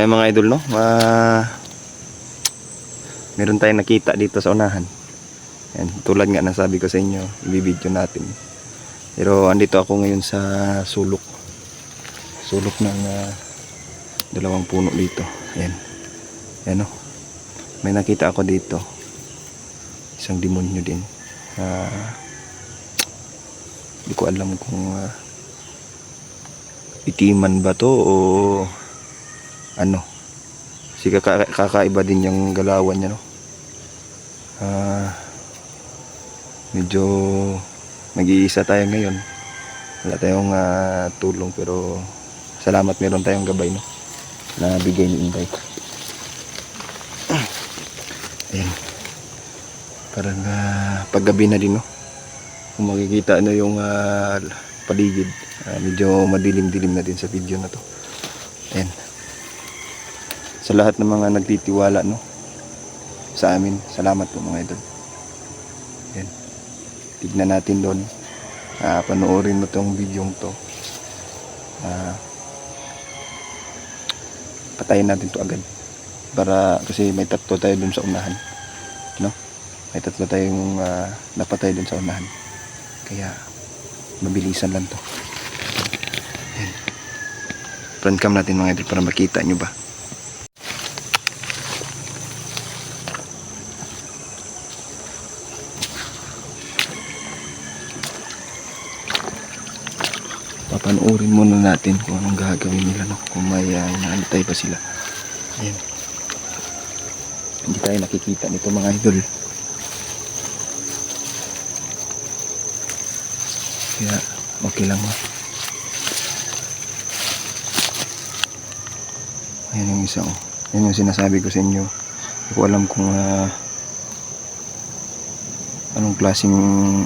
Ayan mga idol, no? Meron tayong nakita dito sa unahan. Ayan, tulad nga nasabi ko sa inyo, i-video natin. Pero andito ako ngayon sa sulok. Sulok ng dalawang puno dito. Ayan. Ayan, no? May nakita ako dito. Isang demonyo din. Hindi ko alam kung itiman ba to o ano. Kasi kakaiba din yung galawan niya, no? Medyo mag-iisa tayo ngayon. Wala tayong tulong, pero salamat meron tayong gabay, no? Na bigay ni Inday. Ayan. Parang paggabi na din, no? Kung makikita ano yung paligid, medyo madilim-dilim na din sa video na to. Ayan. Sa lahat ng mga nagtitiwala, no, sa amin, salamat po mga idol. Ayan. Tignan natin doon. Panoorin mo tong video to. Patayin natin to agad. Para, kasi may tatlo tayo doon sa unahan. No? May tatlo tayong napatay doon sa unahan. Kaya, mabilisan lang to. Ayan. Front cam natin mga idol para makita nyo ba. Papanoorin muna natin kung anong gagawin nila, no? Kung may inaantay pa sila. Ayan. Hindi tayo nakikita nito mga idol. Kaya okay lang, ma. Ayan yung isa, oh. Ayan yung sinasabi ko sa inyo. Hindi ko alam kung anong klaseng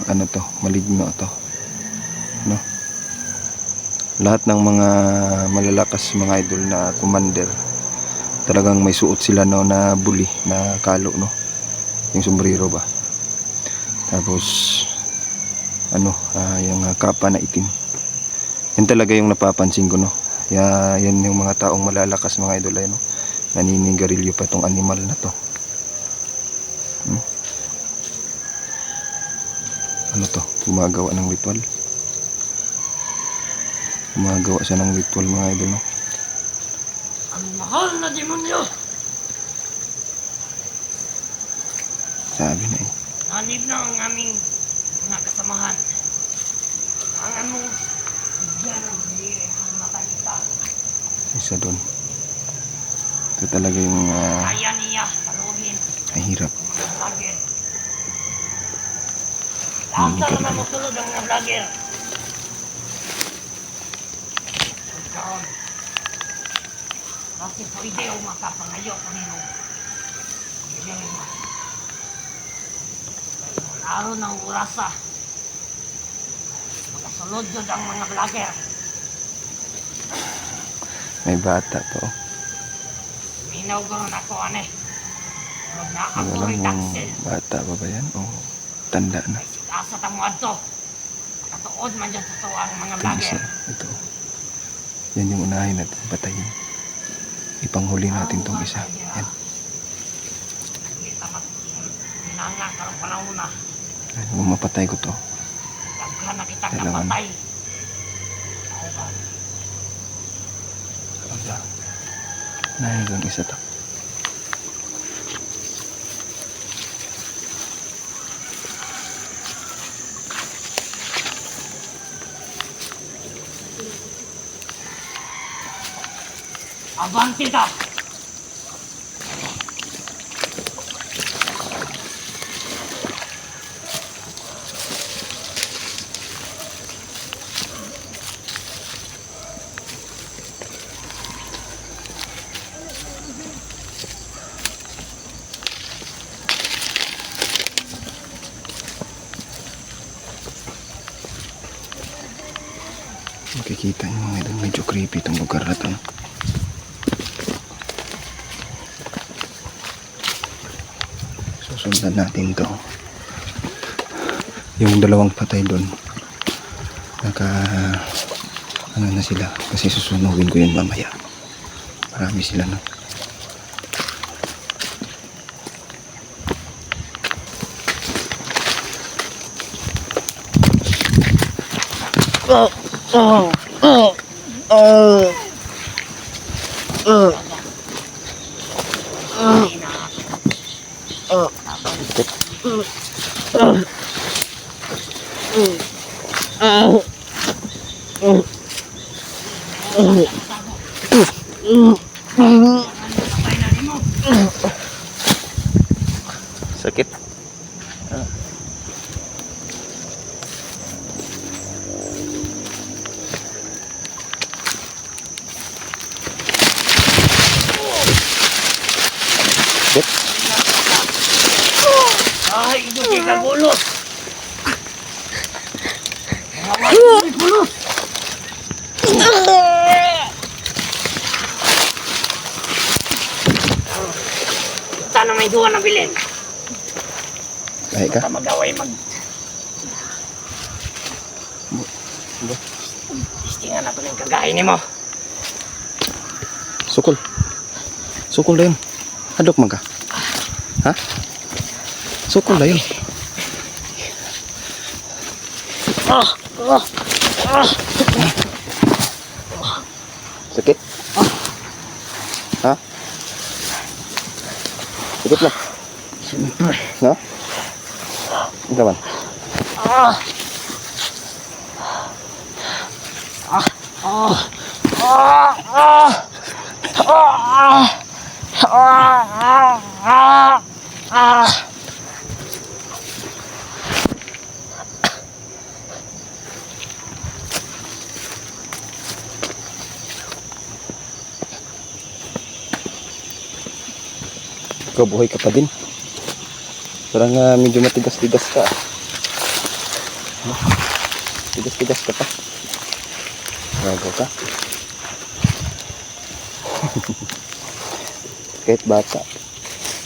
ano to, maligno to, no? Lahat ng mga malalakas mga idol na commander, talagang may suot sila, no, na buli, na kalo, no, yung sombrero ba, tapos ano, yung kapa na itim. Yan talaga yung napapansin ko, no. Yan yung mga taong malalakas mga idol ay, no, naninigarilyo pa itong animal na to. Ano to, gumagawa ng ritual. Gumagawa siya ng ritual mga idol, no? Ang mahal na demonyo! Sabi na eh. Nanib na ang aming mga kasamahan. Ang among bigyan ng bigay ang makakita. Isa doon. Ito talaga yung Kaya niya paruhin mahirap. ang mga vlogger. Lahat na naman masulod ang mga vlogger. Karon. Kasi pwede o makapangayo kanino. Hindi mo. Araw ng orasa. Makasulod yun ang mga vlogger. May bata pa, oh. Minaw gano'n ako, ane. Huwag na Hindi ako alam rin kung taksil. bata pa ba yan o tanda na. Asa tamuad to. Makatuod man dyan sa tuwa ng mga Ito vlogger. isa. Ito. Yan yung unahin natin patayin. Ipanghuli natin tong isa. Yan. Hinanga karong panahon na. Kung mapatay ko to. Daghan na kita Dalawa na. kapatay. Nahin yung isa to. Abante ka! Makikita nyo mga idol, medyo creepy itong lugar na to. Susundan natin to. Yung dalawang patay doon, ano na sila, kasi susunugin ko yun mamaya. Marami sila no. Sakit. Sakit. Ay, ito kay kagulos. Ay, gulos. Sana may duwa na bilin. Lahi ka. Baka magaway Istingan na ito ng kagahin ni mo. Sukol. Sukol na yun. Hadok man ka. Ha? Sukol na yun. Sakit? Ha? Sakit na? Siyempre. No? Ito man. Ikaw, buhay ka pa din. Parang medyo matigas-tigas ka. Tigas-tigas ka pa. Gago ka. Kahit bata.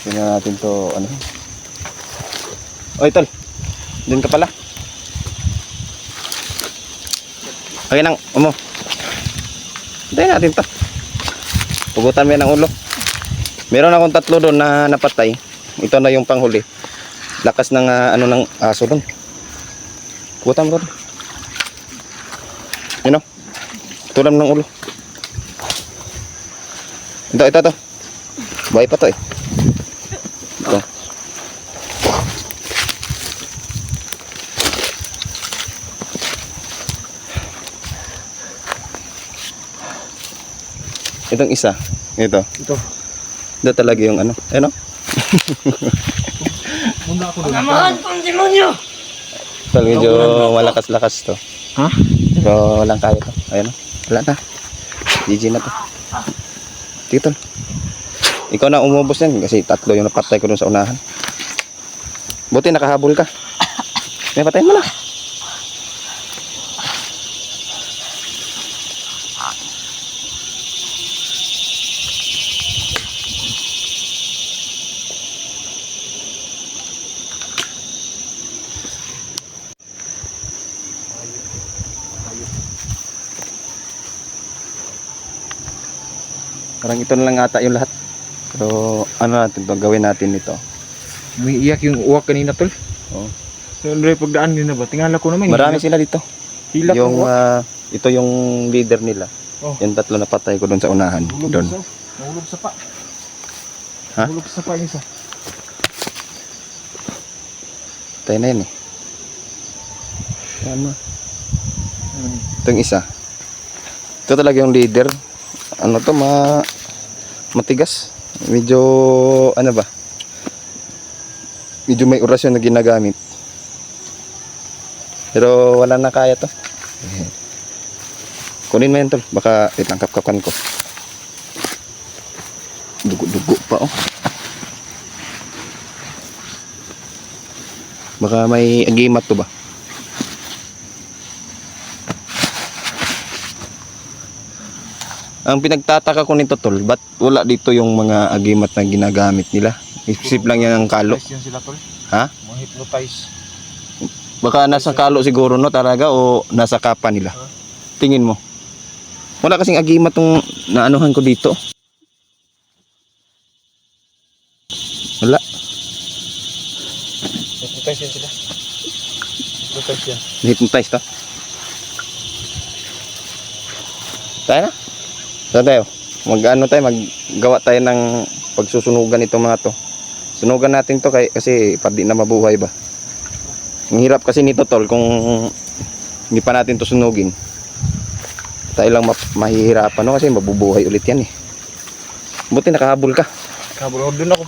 Tingnan natin to, ano. Oy, tol. Diyan ka pala. Okay nang, umo. Hintayin natin to. Pugutan mo yan ang ulo. Meron akong 3 doon na napatay. Ito na yung panghuli. Lakas ng ano ng aso doon. Pugutan mo doon. Yun o. Tulam ng ulo. Ito. Buhay pa to eh. Ito. Itong isa. Ito. Ito talaga yung ano. Ano? Namahan kong demonyo! Tol, medyo malakas-lakas to. Ha? Pero walang kaya to. Ayan o. Wala na. GG na to. Sige tol. Ikaw na umubos yan kasi 3 yung napatay ko dun sa unahan. Buti nakahabol ka. May patayin mo na. Parang ito na lang ata yung lahat. Pero ano natin to, gawin natin ito. Umiiyak yung uwak kanina tol. Oh. Siyempre pagdaan din na ba? Tingala ko naman. Marami sila dito. Hilak Yung yung uwak. ito yung leader nila. Oh. Yung 3 na patay ko doon sa unahan. Doon. Nahulog sa pa. Ha? Nahulog sa pa yung isa. Tayo na yun eh. Tama. Ito yung isa. Ito talaga yung leader. Ano to, matigas. Medyo ano ba? Medyo may orasyon na ginagamit. Pero wala na kaya to. Kunin mo yan tol. Baka itangkap-kapan ko. Dugo-dugo pa oh. Baka may agimat to ba? Ang pinagtataka ko nito tol, ba't wala dito yung mga agimat na ginagamit nila? Isip lang yan ng kalo. Hypnotize yan sila tol. Ha? Mga hypnotize. Baka nasa kalo siguro no talaga o nasa kapa nila. Tingin mo. Wala kasing agimat tong naanuhan ko dito. Wala. Hypnotize yan sila. Hypnotize yan. Hypnotize to. Tayo na. Saan tayo? Mag-ano tayo, maggawa tayo ng pagsusunugan itong mga to. Sunugan natin to kasi pati na mabuhay ba. Ang hirap kasi nito tol kung hindi pa natin to sunugin. Tayo lang mahihirapan no kasi mabubuhay ulit yan eh. Buti nakahabol ka. Kabul, doon ako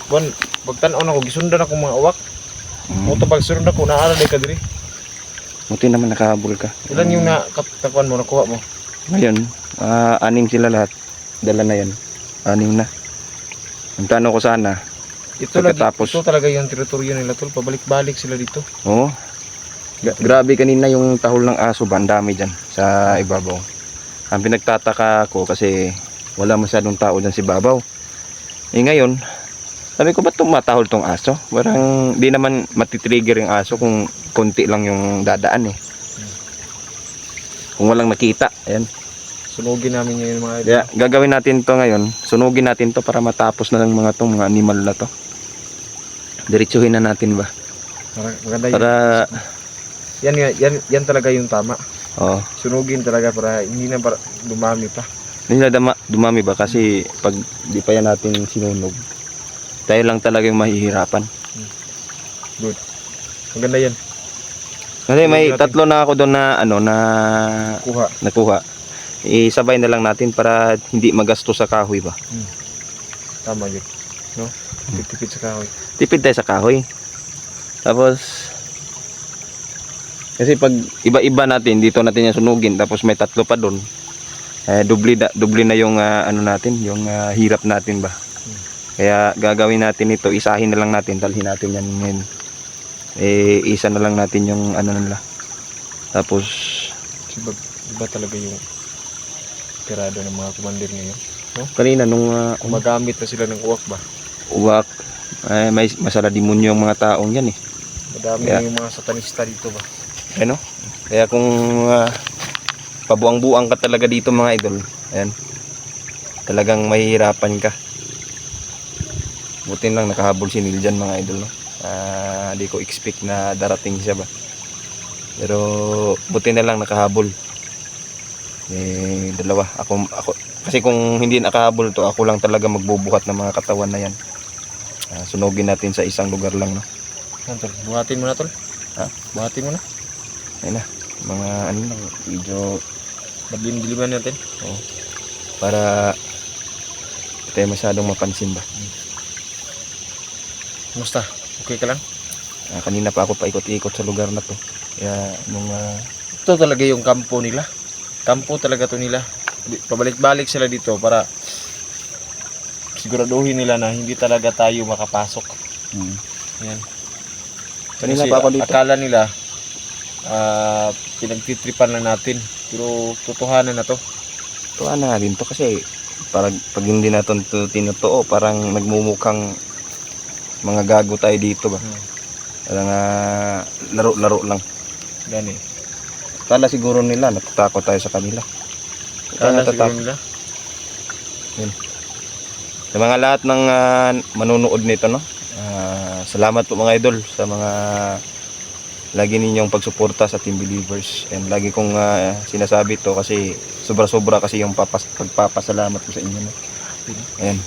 buwan, pagtanaw ako, gisundan ako mga uwak. Muto pagsunod ako, naaalala ka diri. Buti naman nakahabol ka. Ilan yung nakakuan mo, nakuha mo? Ngayon, 6 sila lahat. Dala na yan. 6 na. Ang tanong ko sana, Ito talaga yung teritoryo nila tol, pabalik-balik sila dito. oo. Grabe kanina yung tahol ng aso ba, ang dami dyan sa ibabaw. Ang pinagtataka ko kasi wala masyadong tao dyan si Babaw. Eh ngayon, sabi ko ba't tumatahol tong aso? Parang di naman matitrigger yung aso kung konti lang yung dadaan eh. Kung walang nakita, ayan. Sunugin namin ngayon mga idol. Kaya gagawin natin to ngayon, sunugin natin to para matapos na ng mga animal na to. Diretsuhin na natin ba? Maganda yun. Para, Yan talaga yung tama. oh, Sunugin talaga para hindi na dumami pa. hindi na dumami ba? Kasi pag di pa yan natin sinunog, tayo lang talaga yung mahihirapan. Good. Maganda yan. Kasi may Natin. 3 na ako doon na, na Kuha. nakuha. Isabay na lang natin para hindi magasto sa kahoy ba? Tama yun. No? Tipid sa kahoy. Tipid tayo sa kahoy. Tapos, kasi pag iba-iba natin, dito natin yung sunugin, tapos may 3 pa doon. Dubli na yung natin, yung hirap natin ba. Kaya gagawin natin ito, isahin na lang natin, dalhin natin yan ngayon. Isa na lang natin yung nila. Tapos, Iba talaga yung tirada ng mga commander ngayon. kanina nung Gumagamit na sila ng uwak ba? uwak, may masalademonyo yung mga taong yan eh. Madami Yeah. na yung mga satanista dito ba? Ano? Kaya kung pabuang-buang ka talaga dito mga idol, ayan, talagang mahihirapan ka. Buti lang nakahabol si Neil dyan mga idol, no? Di ko expect na darating siya ba. Pero buti na lang nakahabol. Dalawa. Ako, kasi kung hindi nakahabol to, ako lang talaga magbubuhat ng mga katawan na yan. Sunugin natin sa isang lugar lang, no? Yan, tol. Buhatin mo na tol. Ha? Buhatin mo na. Ayun na. Mga lang, medyo Madlim-diliman natin. para hindi tayo masyadong mapansin ba. Kumusta? Okay ka lang? Kanina pa ako paikot-ikot sa lugar na to. Kaya nung Ito talaga yung kampo nila. Kampo talaga to nila. Pabalik-balik sila dito para siguraduhin nila na hindi talaga tayo makapasok. Yan. kanina Kasi pa ako dito. akala nila pinagtitripan lang natin. Pero totohanan na to. Tuwa na din to kasi pag hindi natin to tinutuo, parang nagmumukhang mga gago tayo dito ba. Parang laro-laro lang. Yan eh. Kala siguro nila natatakot tayo sa kanila. Akala siguro nila. Sa mga lahat ng manunood nito, no? Salamat po mga idol sa mga lagi ninyong pagsuporta sa Team Believers. And lagi kong sinasabi to kasi sobra-sobra kasi yung pagpapasalamat ko sa inyo, no? Ayan.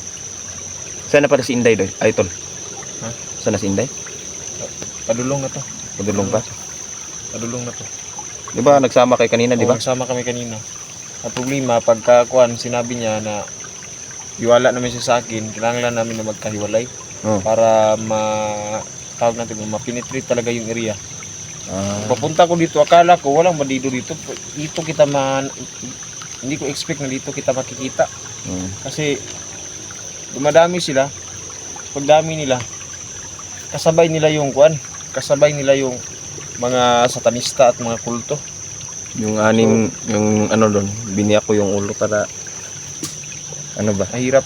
Sana pala si Inday doy, Idol. Ha? Sana si Inday? Padulong na to. Padulong pa. Padulong na to. Di ba nagsama kayo kanina, di ba? Nagsama kami kanina. Ang problema, pagkakuan, sinabi niya na hiwala naman siya sa akin, kailangan namin na magkahiwalay Oh. para tawag natin, mapenetrate talaga yung area. Papunta ko dito, akala ko walang bandido dito. Dito kita hindi ko expect na dito kita makikita. Kasi dumadami sila. Pagdami nila, kasabay nila yung kuan, kasabay nila yung mga satanista at mga kulto. Yung yung doon, biniyak ko yung ulo para ba? Mahirap.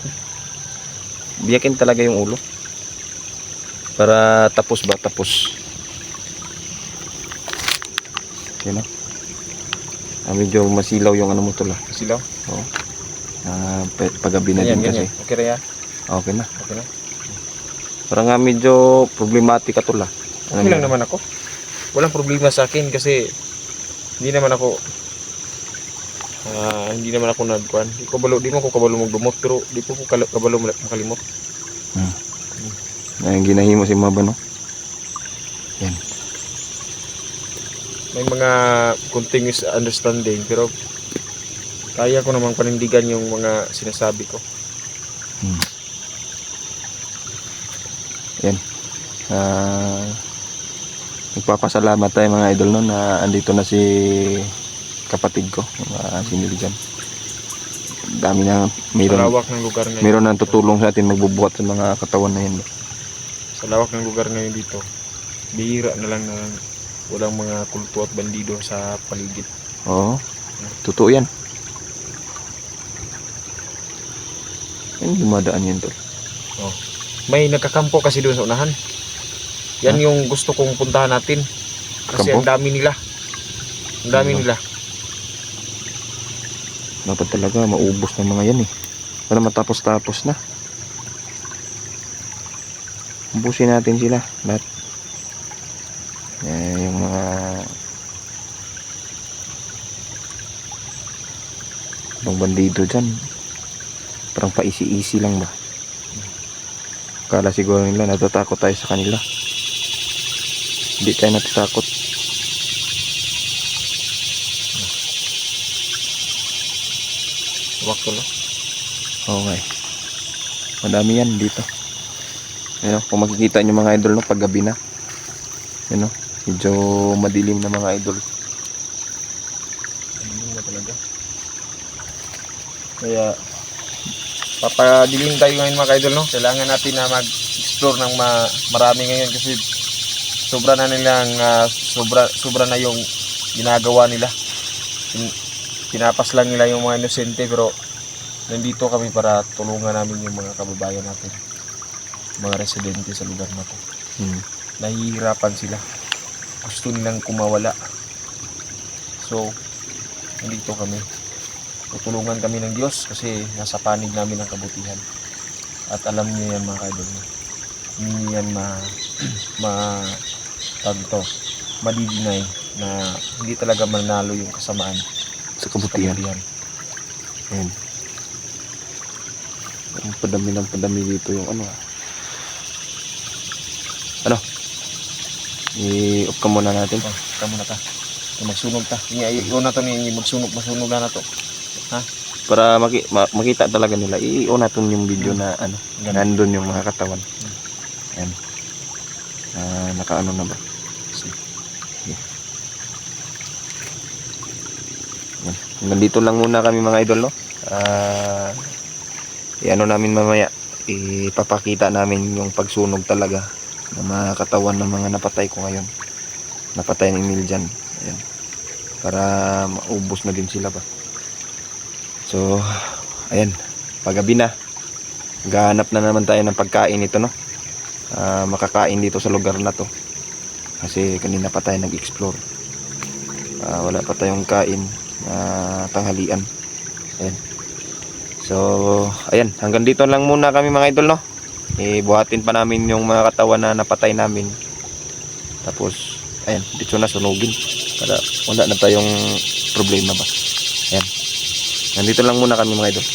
Biyakin talaga yung ulo. Para tapos ba? Tapos. Okay na. Medyo masilaw yung mo to lah. Silaw. Oo. Pagabi na din kasi. Okay na yan. Okay na. Okay na. Parang nga medyo problematic ka tol ah. Okay lang naman ako. Walang problema sa akin kasi hindi naman ako nagkuhan. Di mo ko kabalo magdumot pero di po ko kabalo makalimot. Ang ginahimo si Maba no. Yan. May mga continuous understanding pero kaya ko namang panindigan yung mga sinasabi ko. Yan. Nagpapasalamat tayo mga idol no na andito na si kapatid ko, si Miljan. Dami na Sa mayroon lawak ng lugar ngayon. mayroon nang tutulong sa atin magbubuhat sa mga katawan na yan. Sa lawak ng lugar ngayon dito. Bihira na lang na walang mga kulto at bandido sa paligid. Oo. Totoo yan. Yan dumadaan yan tol. May nagkakampo kasi doon sa unahan. Yan yung gusto kong puntahan natin. Kasi Kampo? ang dami nila. Ang dami nila. Dapat talaga maubos ng mga yan eh. Para matapos-tapos na. Ubusin natin sila lahat. Yung mga ibang bandido dyan. Parang paisi-isi lang ba. Kala siguro nila natatakot tayo sa kanila. Hindi tayo natatakot. Wakto lang. Okay. Madami yan dito. Ayun, kung makikita nyo mga idol no, pag gabi na. Yun no, medyo madilim na mga idol. Hindi na talaga. Kaya papadilim tayo ngayon mga kaidol no. Kailangan natin na mag-explore ng marami ngayon kasi sobra na nilang sobra na yung ginagawa nila. Pinapas lang nila yung mga inosente pero nandito kami para tulungan namin yung mga kababayan natin, mga residente sa lugar na to. Nahihirapan sila, gusto nilang kumawala, so nandito kami, tutulungan kami ng Diyos kasi nasa panig namin ang kabutihan at alam niyo yan mga kaidol, hindi yan madidinay na hindi talaga manalo yung kasamaan Sa kabutihan. Ayan. Ang padami ng padami dito yung ano. Ano? I-off ka muna natin. Oh, kamo na ta. Magsunog ta. Iyon na to ni masunog na to. Ha? Para makita talaga nila. I-on natin yung video na ano. Nandun yung mga katawan. Ayan. Nakaano na ba? Sige. Nandito lang muna kami mga idol no. I-ano namin mamaya, ipapakita namin yung pagsunog talaga ng mga katawan ng mga napatay ko ngayon. Napatay ni Miljan. Ayan. Para maubos na din sila ba. So, ayan, paggabi na. Gahanap na naman tayo ng pagkain ito no. Makakain dito sa lugar na to. Kasi kanina pa tayo nag-explore. Wala pa tayong kain tanghalian. Ayan. So, ayan, hanggang dito lang muna kami mga idol no. Buhatin pa namin yung mga katawan na napatay namin. Tapos, ayan, dito na sunugin para wala na tayong problema ba. Ayan. Nandito lang muna kami mga idol.